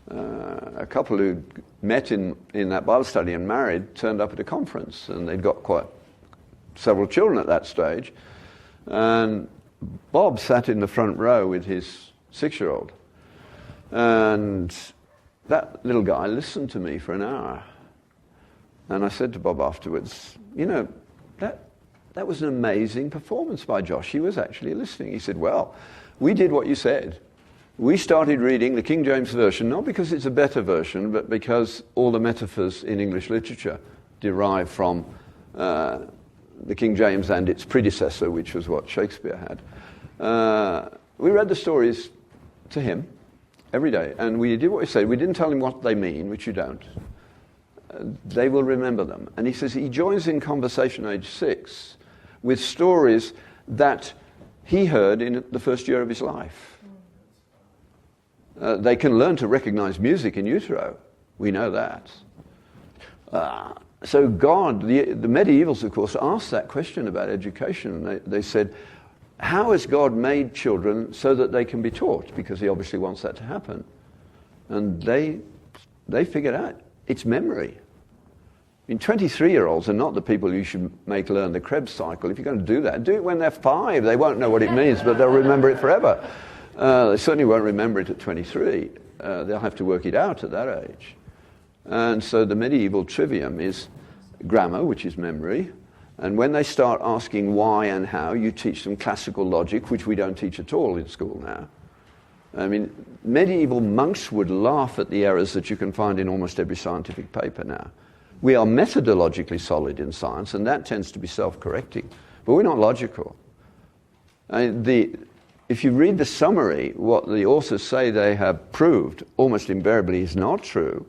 a couple who met in that Bible study and married turned up at a conference. And they'd got quite several children at that stage. And Bob sat in the front row with his 6-year-old. And that little guy listened to me for an hour. And I said to Bob afterwards, that was an amazing performance by Josh. He was actually listening. He said, well, we did what you said. We started reading the King James Version, not because it's a better version, but because all the metaphors in English literature derive from the King James and its predecessor, which was what Shakespeare had. We read the stories to him every day, and we did what we said. We didn't tell him what they mean, which you don't. They will remember them. And he says he joins in conversation age 6 with stories that he heard in the first year of his life. They can learn to recognize music in utero. We know that. So God, the medievals, of course, asked that question about education. They said, how has God made children so that they can be taught? Because he obviously wants that to happen. And they figured out it's memory. I mean, 23-year-olds are not the people you should make learn the Krebs cycle. If you're going to do that, do it when they're 5. They won't know what it means, but they'll remember it forever. They certainly won't remember it at 23. They'll have to work it out at that age. And so the medieval trivium is grammar, which is memory. And when they start asking why and how, you teach them classical logic, which we don't teach at all in school now. I mean, medieval monks would laugh at the errors that you can find in almost every scientific paper now. We are methodologically solid in science, and that tends to be self-correcting. But we're not logical. If you read the summary, what the authors say they have proved almost invariably is not true.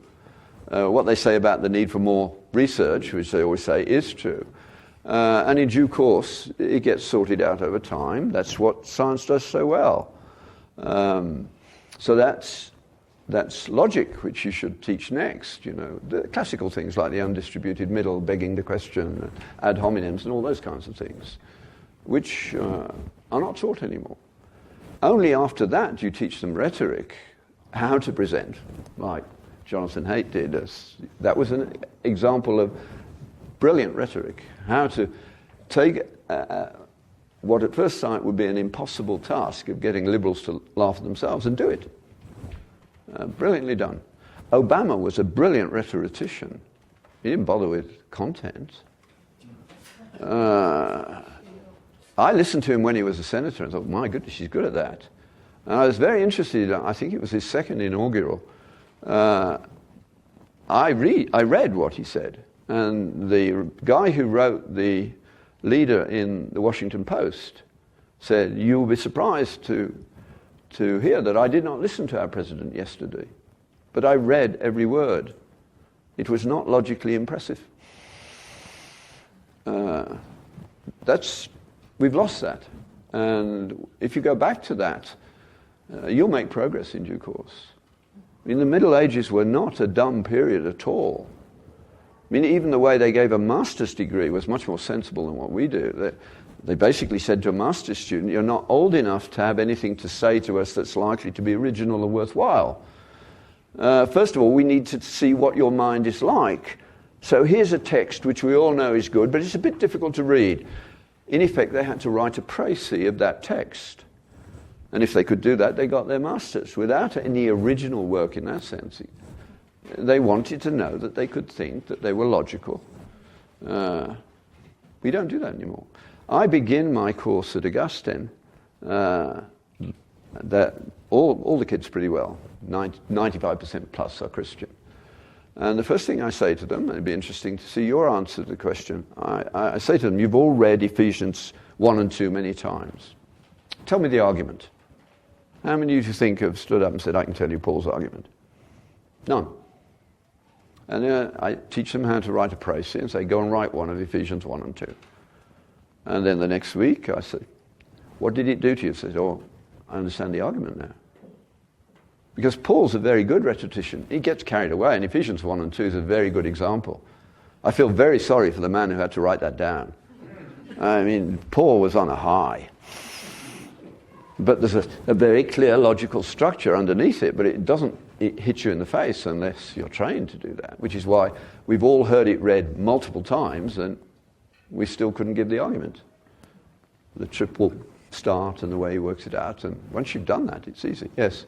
What they say about the need for more research, which they always say is true. And in due course, it gets sorted out over time. That's what science does so well. So that's logic, which you should teach next. You know, the classical things like the undistributed middle, begging the question, ad hominems, and all those kinds of things, which are not taught anymore. Only after that do you teach them rhetoric, how to present, like Jonathan Haidt did. That was an example of brilliant rhetoric, how to take what at first sight would be an impossible task of getting liberals to laugh at themselves and do it. Brilliantly done. Obama was a brilliant rhetorician. He didn't bother with content. I listened to him when he was a senator and thought, my goodness, he's good at that. And I was very interested, I think it was his second inaugural. I read what he said. And the guy who wrote the leader in the Washington Post said, you will be surprised to hear that I did not listen to our president yesterday, but I read every word. It was not logically impressive. We've lost that. And if you go back to that, you'll make progress in due course. I mean, the Middle Ages were not a dumb period at all. I mean, even the way they gave a master's degree was much more sensible than what we do. They basically said to a master's student, you're not old enough to have anything to say to us that's likely to be original and worthwhile. First of all, we need to see what your mind is like. So here's a text which we all know is good, but it's a bit difficult to read. In effect, they had to write a précis of that text. And if they could do that, they got their masters without any original work in that sense. They wanted to know that they could think, that they were logical. We don't do that anymore. I begin my course at Augustine, that all the kids pretty well, 95% plus are Christian. And the first thing I say to them, and it'd be interesting to see your answer to the question, I say to them, you've all read Ephesians 1 and 2 many times. Tell me the argument. How many of you think have stood up and said, I can tell you Paul's argument? None. And I teach them how to write a précis and say, go and write one of Ephesians 1 and 2. And then the next week I say, what did it do to you? I said, I understand the argument now. Because Paul's a very good rhetorician. He gets carried away, and Ephesians 1 and 2 is a very good example. I feel very sorry for the man who had to write that down. I mean, Paul was on a high. But there's a very clear logical structure underneath it, but it doesn't hit you in the face unless you're trained to do that, which is why we've all heard it read multiple times and we still couldn't give the argument. The triple start and the way he works it out, and once you've done that, it's easy. Yes?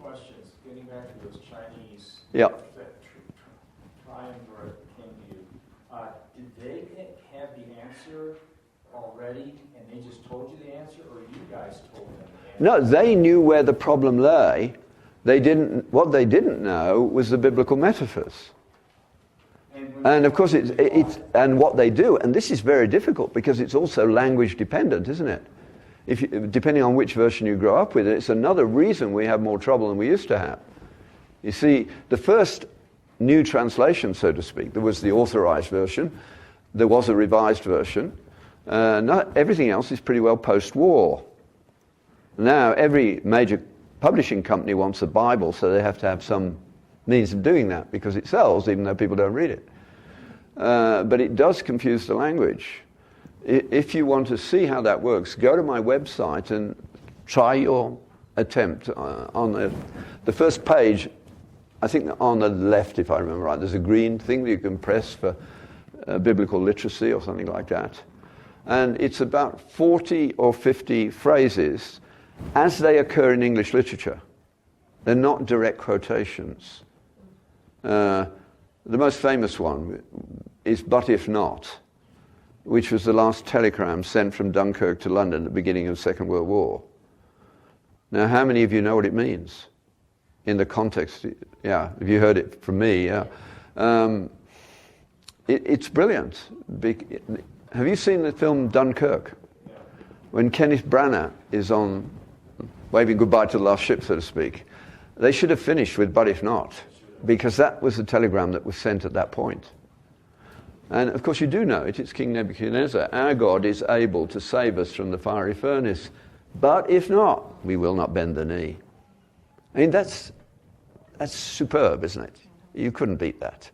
Questions. Getting back to those Chinese Yeah. triumvirate that came to you, did they have the answer already and they just told you the answer, or you guys told them the answer? No, they knew where the problem lay. What they didn't know was the biblical metaphors. And of course, it's and what they do, and this is very difficult because it's also language dependent, isn't it? Depending on which version you grow up with, it's another reason we have more trouble than we used to have. You see, the first new translation, so to speak, there was the authorized version, there was a revised version, Not everything else is pretty well post-war. Now, every major publishing company wants a Bible, so they have to have some means of doing that because it sells, even though people don't read it. But it does confuse the language. If you want to see how that works, go to my website and try your attempt. On the first page, I think on the left, if I remember right, there's a green thing that you can press for biblical literacy or something like that. And it's about 40 or 50 phrases as they occur in English literature. They're not direct quotations. The most famous one is "but if not," which was the last telegram sent from Dunkirk to London at the beginning of the Second World War. Now, how many of you know what it means in the context? Yeah, if you heard it from me, yeah. It's brilliant. Have you seen the film Dunkirk? Yeah. When Kenneth Branagh is on waving goodbye to the last ship, so to speak, they should have finished with "but if not," because that was the telegram that was sent at that point. And of course you do know it, it's King Nebuchadnezzar. Our God is able to save us from the fiery furnace, but if not, we will not bend the knee. I mean, that's superb, isn't it? You couldn't beat that.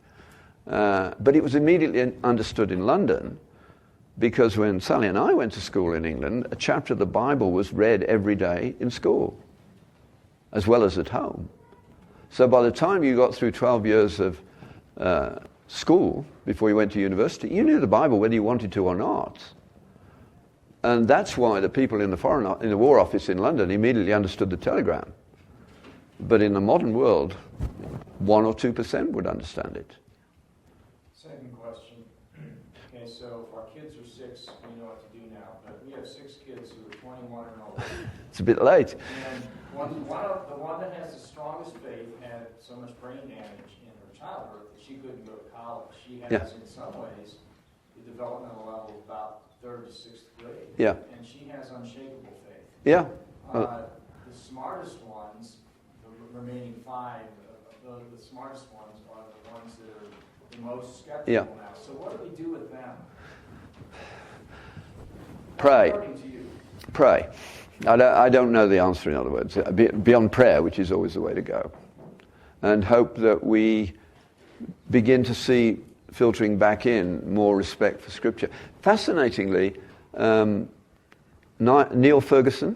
But it was immediately understood in London, because when Sally and I went to school in England, a chapter of the Bible was read every day in school, as well as at home. So by the time you got through 12 years of school, before you went to university, you knew the Bible whether you wanted to or not. And that's why the people in the War Office in London immediately understood the telegram. But in the modern world, 1 or 2% would understand it. Second question. Okay, so if our kids are 6, we know what to do now. But we have 6 kids who are 21 and older. It's a bit late. And the one that has the strongest faith had so much brain damage in her childbirth that she couldn't go to college. She has, in some ways, the developmental level of about 3rd to 6th grade. Yeah. And she has unshakable faith. Yeah. The smartest ones, the remaining 5, the smartest ones are the ones that are the most skeptical now. So what do we do with them? Pray. According to you. Pray. I don't know the answer, in other words. Beyond prayer, which is always the way to go. And hope that we begin to see, filtering back in, more respect for Scripture. Fascinatingly, Neil Ferguson,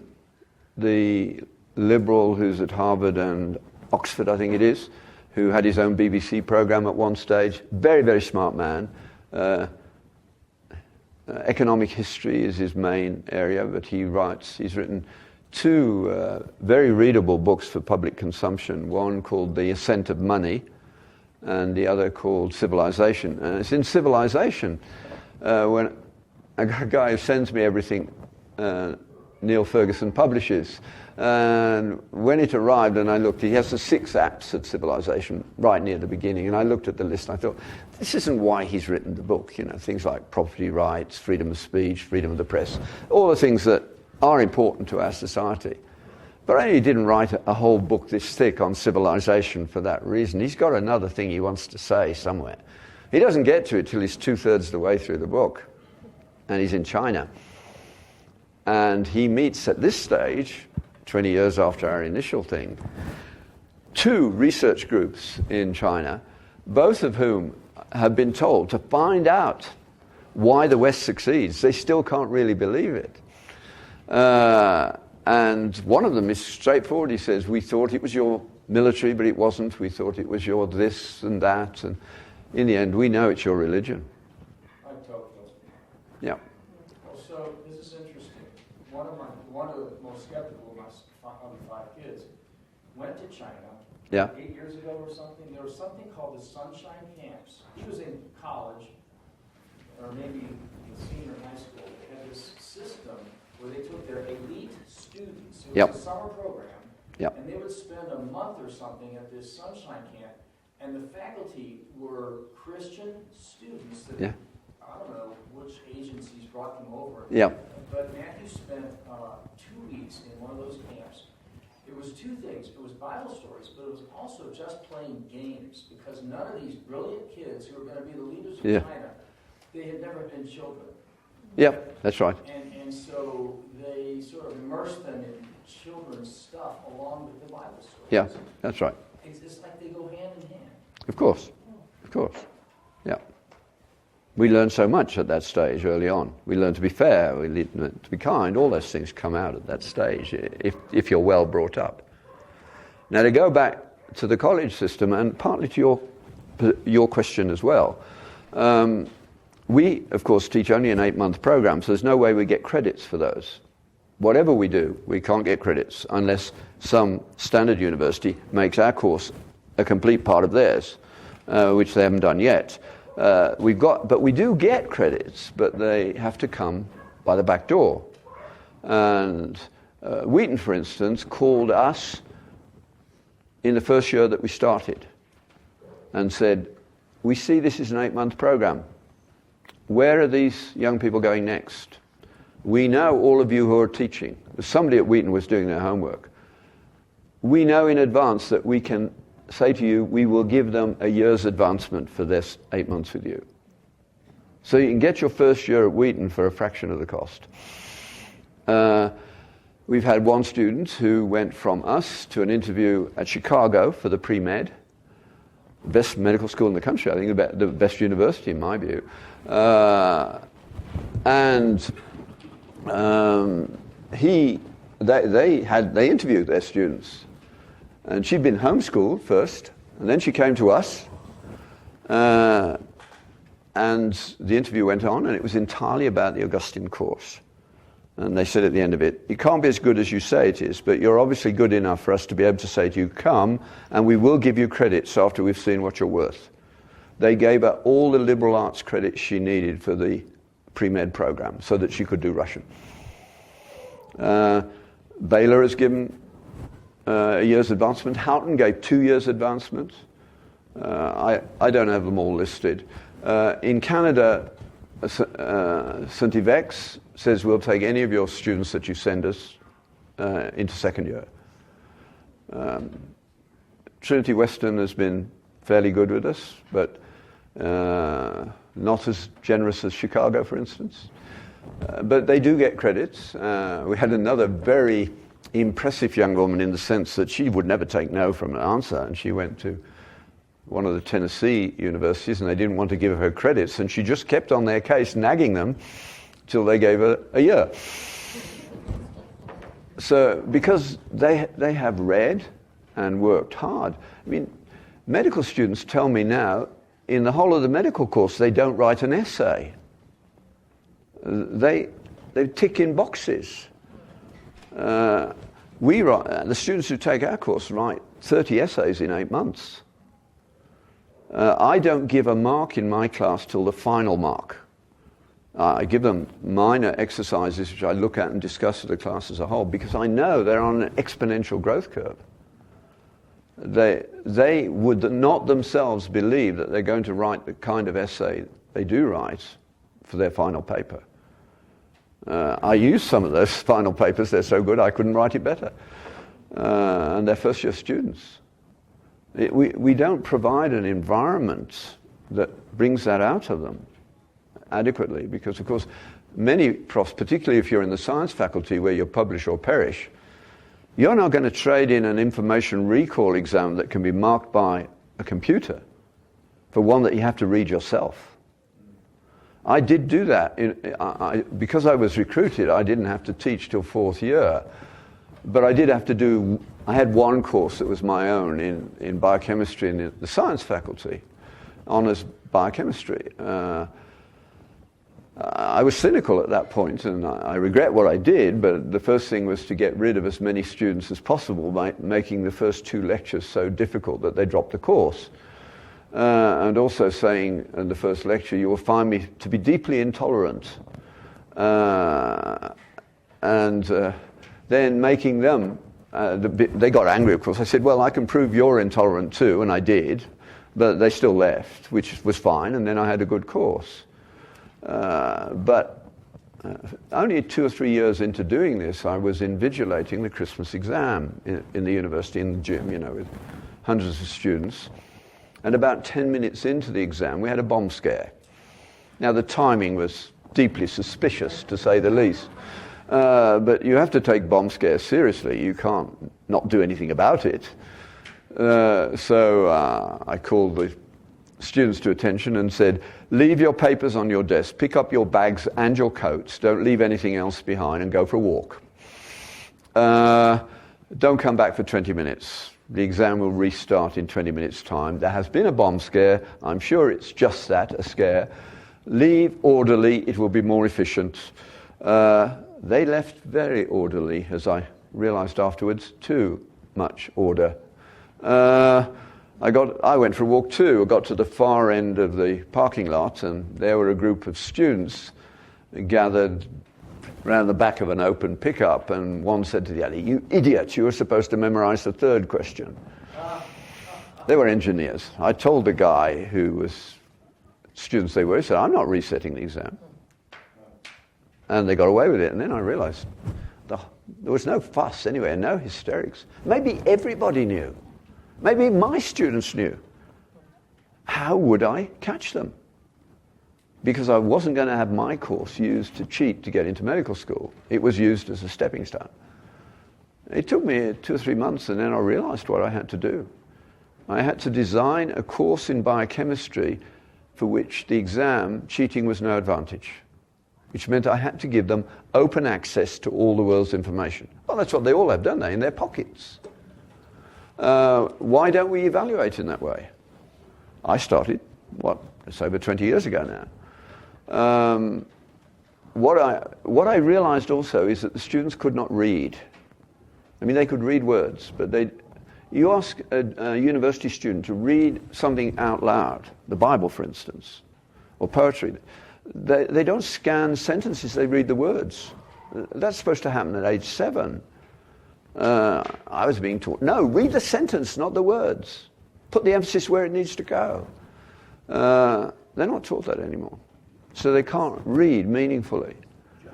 the liberal who's at Harvard and Oxford, I think it is, who had his own BBC program at one stage, very, very smart man. Economic history is his main area, but he's written 2 very readable books for public consumption, one called The Ascent of Money and the other called Civilization. And it's in Civilization when a guy who sends me everything Neil Ferguson publishes. And when it arrived and I looked, he has the 6 acts of Civilization right near the beginning, and I looked at the list and I thought, this isn't why he's written the book, things like property rights, freedom of speech, freedom of the press, all the things that are important to our society. But he didn't write a whole book this thick on civilization for that reason. He's got another thing he wants to say somewhere. He doesn't get to it till he's 2/3 of the way through the book, and he's in China. And he meets at this stage, 20 years after our initial thing, 2 research groups in China, both of whom have been told to find out why the West succeeds. They still can't really believe it. And one of them is straightforward. He says, we thought it was your military, but it wasn't. We thought it was your this and that. And in the end, we know it's your religion. I told those people. Yeah. Well, so this is interesting. One of the most skeptical of my 5 kids went to China 8 years ago or something. There was something called the Sunshine Camps. He was in college, or maybe a senior in high school. They had this system where they took their elite students. It was a summer program, and they would spend a month or something at this Sunshine Camp, and the faculty were Christian students that, I don't know which agencies brought them over. But Matthew spent 2 weeks in one of those camps. It was 2 things. It was Bible stories, but it was also just playing games, because none of these brilliant kids who were going to be the leaders of China, they had never been children. Yep, that's right. And so they sort of immerse them in children's stuff along with the Bible stories. Yeah, that's right. It's like they go hand in hand. Of course. Yeah. We learn so much at that stage early on. We learn to be fair, we learn to be kind. All those things come out at that stage if you're well brought up. Now, to go back to the college system, and partly to your question as well, we, of course, teach only an 8-month program, so there's no way we get credits for those. Whatever we do, we can't get credits unless some standard university makes our course a complete part of theirs, which they haven't done yet. But we do get credits, but they have to come by the back door. And Wheaton, for instance, called us in the first year that we started and said, we see this is an 8-month program. Where are these young people going next? We know all of you who are teaching. Somebody at Wheaton was doing their homework. We know in advance that we can say to you, we will give them a year's advancement for this 8 months with you. So you can get your first year at Wheaton for a fraction of the cost. We've had one student who went from us to an interview at Chicago for the pre-med, best medical school in the country, I think, the best university in my view. They interviewed their students. And she'd been homeschooled first, and then she came to us, and the interview went on, and it was entirely about the Augustine course. And they said at the end of it, it can't be as good as you say it is, but you're obviously good enough for us to be able to say to you, come, and we will give you credits after we've seen what you're worth. They gave her all the liberal arts credits she needed for the pre-med program so that she could do Russian. Baylor has given a year's advancement. Houghton gave 2 years advancement. I don't have them all listed. In Canada, St. Yvex says we'll take any of your students that you send us into second year. Trinity Western has been fairly good with us, but not as generous as Chicago, for instance. But they do get credits. We had another very impressive young woman in the sense that she would never take no from an answer, and she went to one of the Tennessee universities and they didn't want to give her credits, and she just kept on their case, nagging them till they gave her a year. So because they have read and worked hard. I mean, medical students tell me now, in the whole of the medical course, they don't write an essay. They tick in boxes. The students who take our course write 30 essays in 8 months. I don't give a mark in my class till the final mark. I give them minor exercises which I look at and discuss with the class as a whole because I know they're on an exponential growth curve. They would not themselves believe that they're going to write the kind of essay they do write for their final paper. I use some of those final papers. They're so good I couldn't write it better. And they're first year students. We don't provide an environment that brings that out of them adequately because, of course, many profs, particularly if you're in the science faculty where you publish or perish, you're not going to trade in an information recall exam that can be marked by a computer for one that you have to read yourself. I did do that. Because I was recruited, I didn't have to teach till 4th year. But I did have to I had one course that was my own in biochemistry in the science faculty, honors biochemistry. I was cynical at that point, and I regret what I did, but the first thing was to get rid of as many students as possible by making the first 2 lectures so difficult that they dropped the course. And also saying in the first lecture, you will find me to be deeply intolerant. Then making them, they got angry, of course. I said, well, I can prove you're intolerant too, and I did, but they still left, which was fine, and then I had a good course. But only 2 or 3 years into doing this, I was invigilating the Christmas exam in the university, in the gym, with hundreds of students. And about 10 minutes into the exam, we had a bomb scare. Now, the timing was deeply suspicious, to say the least. But you have to take bomb scares seriously. You can't not do anything about it. So I called the students to attention and said, leave your papers on your desk, pick up your bags and your coats, don't leave anything else behind, and go for a walk. Don't come back for 20 minutes. The exam will restart in 20 minutes' time. There has been a bomb scare. I'm sure it's just that, a scare. Leave orderly. It will be more efficient. They left very orderly, as I realized afterwards. Too much order. I went for a walk too. I got to the far end of the parking lot, and there were a group of students gathered around the back of an open pickup, and one said to the other, "You idiot, you were supposed to memorize the third question." They were engineers. I told the guy who was students they were, he said, "I'm not resetting the exam." And they got away with it, and then I realized there was no fuss anyway, no hysterics. Maybe everybody knew. Maybe my students knew. How would I catch them? Because I wasn't going to have my course used to cheat to get into medical school. It was used as a stepping stone. It took me 2 or 3 months, and then I realized what I had to do. I had to design a course in biochemistry for which the exam cheating was no advantage, which meant I had to give them open access to all the world's information. Well, that's what they all have, don't they, in their pockets. Why don't we evaluate in that way? I started, it's over 20 years ago now. What I realized also is that the students could not read. I mean, they could read words, but you ask a university student to read something out loud, the Bible, for instance, or poetry. They don't scan sentences, they read the words. That's supposed to happen at age 7. I was being taught, no, read the sentence, not the words. Put the emphasis where it needs to go. They're not taught that anymore. So they can't read meaningfully. John,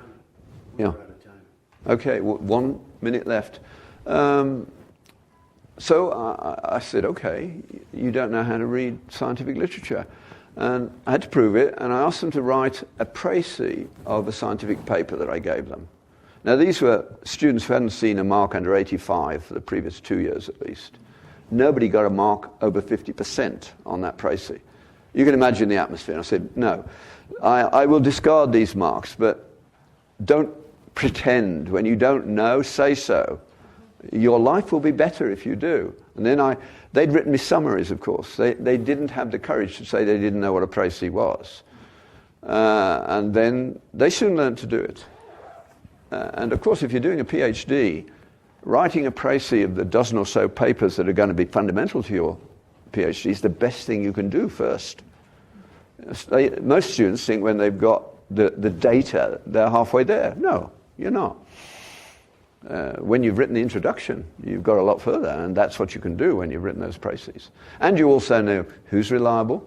yeah. We're out of time. Okay, 1 minute left. So I said, okay, you don't know how to read scientific literature. And I had to prove it, and I asked them to write a précis of a scientific paper that I gave them. Now, these were students who hadn't seen a mark under 85 for the previous 2 years at least. Nobody got a mark over 50% on that précis. You can imagine the atmosphere. I said, no, I will discard these marks, but don't pretend. When you don't know, say so. Your life will be better if you do. And then they'd written me summaries, of course. They didn't have the courage to say they didn't know what a précis was. And then they soon learned to do it. And of course, if you're doing a PhD, writing a précis of the dozen or so papers that are going to be fundamental to your PhD is the best thing you can do first. Most students think when they've got the data, they're halfway there. No, you're not. When you've written the introduction, you've got a lot further, and that's what you can do when you've written those précis. And you also know who's reliable,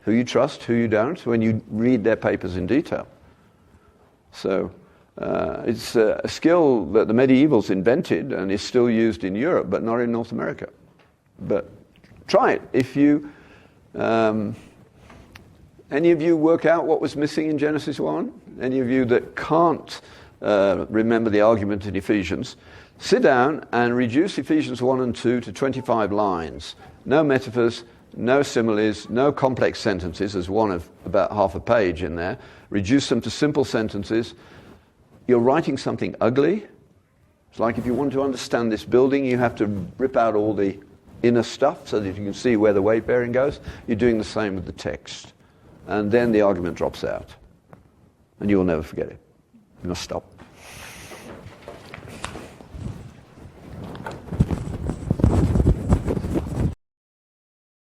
who you trust, who you don't, when you read their papers in detail. So it's a skill that the medievals invented and is still used in Europe, but not in North America. But try it. If you, any of you work out what was missing in Genesis 1? Any of you that can't remember the argument in Ephesians, sit down and reduce Ephesians 1 and 2 to 25 lines. No metaphors, no similes, no complex sentences. There's one of about half a page in there. Reduce them to simple sentences. You're writing something ugly. It's like if you want to understand this building, you have to rip out all the inner stuff so that you can see where the weight bearing goes. You're doing the same with the text. And then the argument drops out. And you'll never forget it. You must stop.